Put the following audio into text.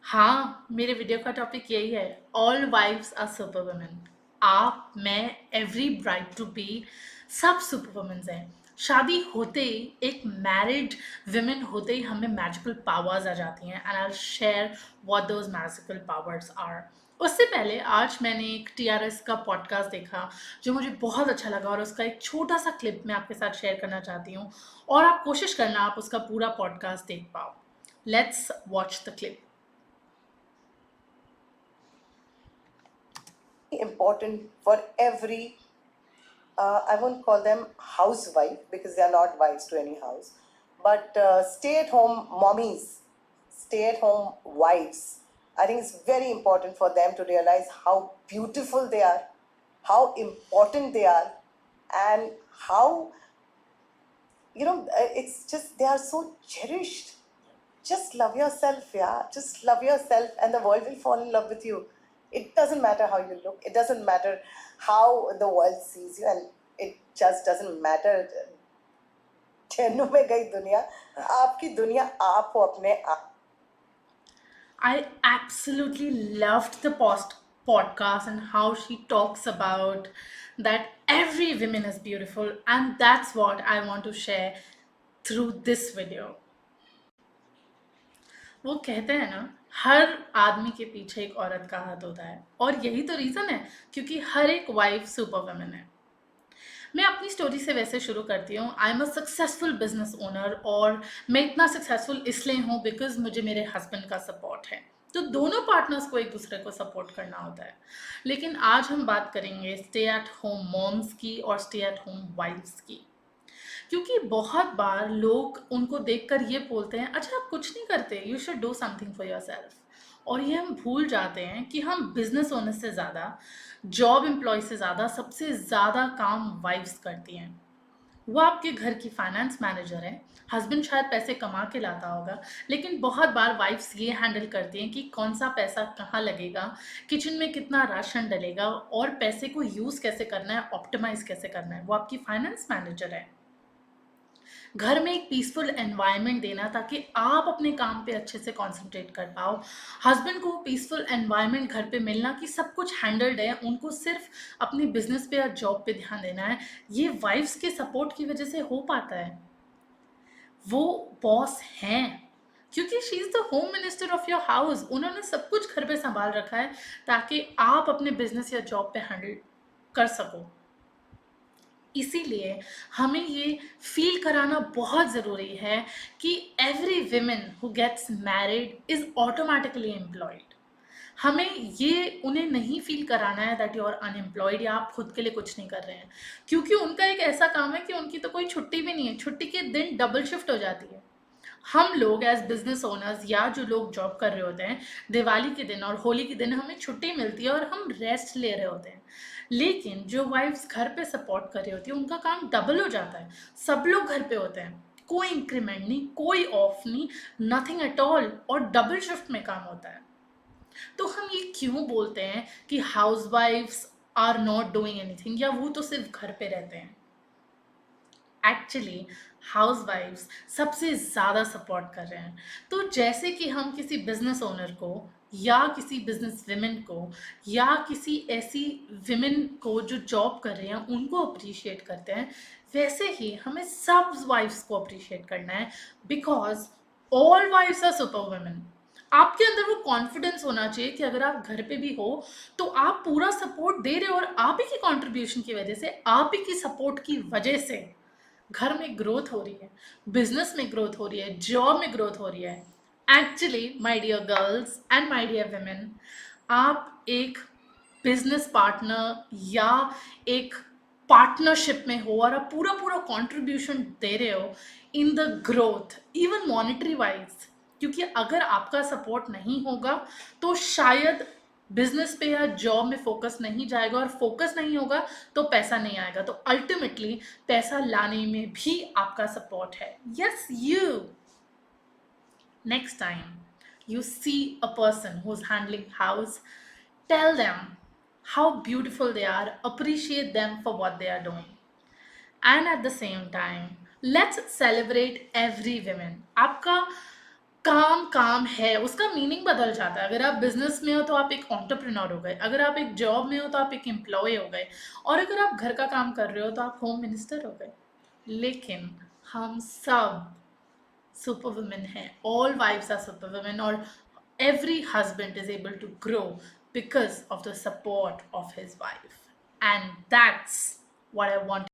हाँ, मेरे वीडियो का टॉपिक यही है, all wives are super women. आप, मैं, एवरी ब्राइड टू बी सब सुपर वुमेन्स हैं। शादी होते ही, एक मैरिड वुमेन होते ही हमें मैजिकल पावर्स आ जाती हैं and I share what those magical powers are. उससे पहले आज मैंने एक टीआरएस का पॉडकास्ट देखा जो मुझे बहुत अच्छा लगा और उसका एक छोटा सा क्लिप मैं आपके साथ शेयर करना चाहती हूँ और आप कोशिश करना आप उसका पूरा पॉडकास्ट देख पाओ। Let's watch the clip. Important for every, I won't call them housewife because they are not wives to any house, but stay at home mommies, stay at home wives. I think it's very important for them to realize how beautiful they are, how important they are, and how, it's just they are so cherished. Just love yourself, yeah. Just love yourself, and the world will fall in love with you. It doesn't matter how you look, it doesn't matter how the world sees you, and it just doesn't matter. चैनों में गई दुनिया, आपकी दुनिया आप हो अपने आप. I absolutely loved the podcast and how she talks about that every woman is beautiful, and that's what I want to share through this video. वो कहते हैं ना, हर आदमी के पीछे एक औरत का हाथ होता है और यही तो रीज़न है क्योंकि हर एक वाइफ सुपर वुमन है। मैं अपनी स्टोरी से वैसे शुरू करती हूँ। I am a successful business owner और मैं इतना सक्सेसफुल इसलिए हूँ बिकॉज मुझे मेरे हस्बैंड का सपोर्ट है। तो दोनों पार्टनर्स को एक दूसरे को सपोर्ट करना होता है। लेकिन आज हम बात करेंगे स्टे एट होम मॉम्स की और स्टे एट होम वाइफ्स की, क्योंकि बहुत बार लोग उनको देखकर ये बोलते हैं अच्छा आप कुछ नहीं करते, you should do something for your self. और ये हम भूल जाते हैं कि हम बिजनेस ओनर से ज़्यादा, जॉब एम्प्लॉय से ज़्यादा, सबसे ज़्यादा काम वाइफ्स करती हैं। वो आपके घर की फाइनेंस मैनेजर है। हस्बैंड शायद पैसे कमा के लाता होगा, लेकिन बहुत बार वाइफ्स ये हैंडल करती हैं कि कौन सा पैसा कहाँ लगेगा, किचन में कितना राशन डलेगा और पैसे को यूज़ कैसे करना है, ऑप्टिमाइज कैसे करना है। वो आपकी फाइनेंस मैनेजर है। घर में एक पीसफुल एनवायरनमेंट देना ताकि आप अपने काम पे अच्छे से कंसंट्रेट कर पाओ। हस्बैंड को पीसफुल एनवायरनमेंट घर पे मिलना कि सब कुछ हैंडल्ड है, उनको सिर्फ अपने बिजनेस पे या जॉब पे ध्यान देना है। ये वाइफ्स के सपोर्ट की वजह से हो पाता है। वो बॉस हैं क्योंकि she is the home minister of your house. उन्होंने सब कुछ घर पे संभाल रखा है ताकि आप अपने बिजनेस या जॉब पे हैंडल कर सको। इसीलिए हमें ये फील कराना बहुत ज़रूरी है कि every women who gets married is automatically employed. हमें ये उन्हें नहीं फील कराना है दैट यू आर अनएम्प्लॉयड या आप खुद के लिए कुछ नहीं कर रहे हैं, क्योंकि उनका एक ऐसा काम है कि उनकी तो कोई छुट्टी भी नहीं है। छुट्टी के दिन डबल शिफ्ट हो जाती है। हम लोग एज बिजनेस ओनर्स या जो लोग जॉब कर रहे होते हैं, दिवाली के दिन और होली के दिन हमें छुट्टी मिलती है और हम रेस्ट ले रहे होते हैं। लेकिन जो वाइफ्स घर पे सपोर्ट कर रही होती है उनका काम डबल हो जाता है। सब लोग घर पे होते हैं, कोई इंक्रीमेंट नहीं, कोई ऑफ नहीं, नथिंग एट ऑल, और डबल शिफ्ट में काम होता है। तो हम ये क्यों बोलते हैं कि house wives are not doing anything या वो तो सिर्फ घर पे रहते हैं? एक्चुअली हाउसवाइफ्स सबसे ज़्यादा सपोर्ट कर रहे हैं। तो जैसे कि हम किसी बिजनेस ओनर को या किसी बिजनेस विमेन को या किसी ऐसी विमेन को जो जॉब कर रहे हैं उनको अप्रिशिएट करते हैं, वैसे ही हमें सब वाइफ्स को अप्रिशिएट करना है because all wives are super women. आपके अंदर वो कॉन्फिडेंस होना चाहिए कि अगर आप घर पे भी हो तो आप पूरा सपोर्ट दे रहे हो और आप ही की कंट्रीब्यूशन की वजह से, आप ही की सपोर्ट की वजह से घर में ग्रोथ हो रही है, बिजनेस में ग्रोथ हो रही है, जॉब में ग्रोथ हो रही है। Actually my dear girls and my dear women, आप एक बिजनेस पार्टनर या एक पार्टनरशिप में हो और आप पूरा पूरा कंट्रीब्यूशन दे रहे हो in the growth, even monetary wise. क्योंकि अगर आपका सपोर्ट नहीं होगा तो शायद बिजनेस पे या जॉब में फोकस नहीं जाएगा, और फोकस नहीं होगा तो पैसा नहीं आएगा। तो अल्टीमेटली पैसा लाने में भी आपका सपोर्ट है। Yes, you next time you see a person who's handling house, tell them how beautiful they are, appreciate them for what they are doing, and at the same time let's celebrate every woman। आपका काम काम है उसका meaning बदल जाता है। अगर आप बिजनेस में हो तो आप एक एंटरप्रेन्योर हो गए, अगर आप एक जॉब में हो तो आप एक एम्प्लॉय हो गए, और अगर आप घर का काम कर रहे हो तो आप होम मिनिस्टर हो गए। लेकिन हम सब सुपर वुमेन हैं, all wives are super women, और every husband is able to grow because of the support of his wife, and that's what I want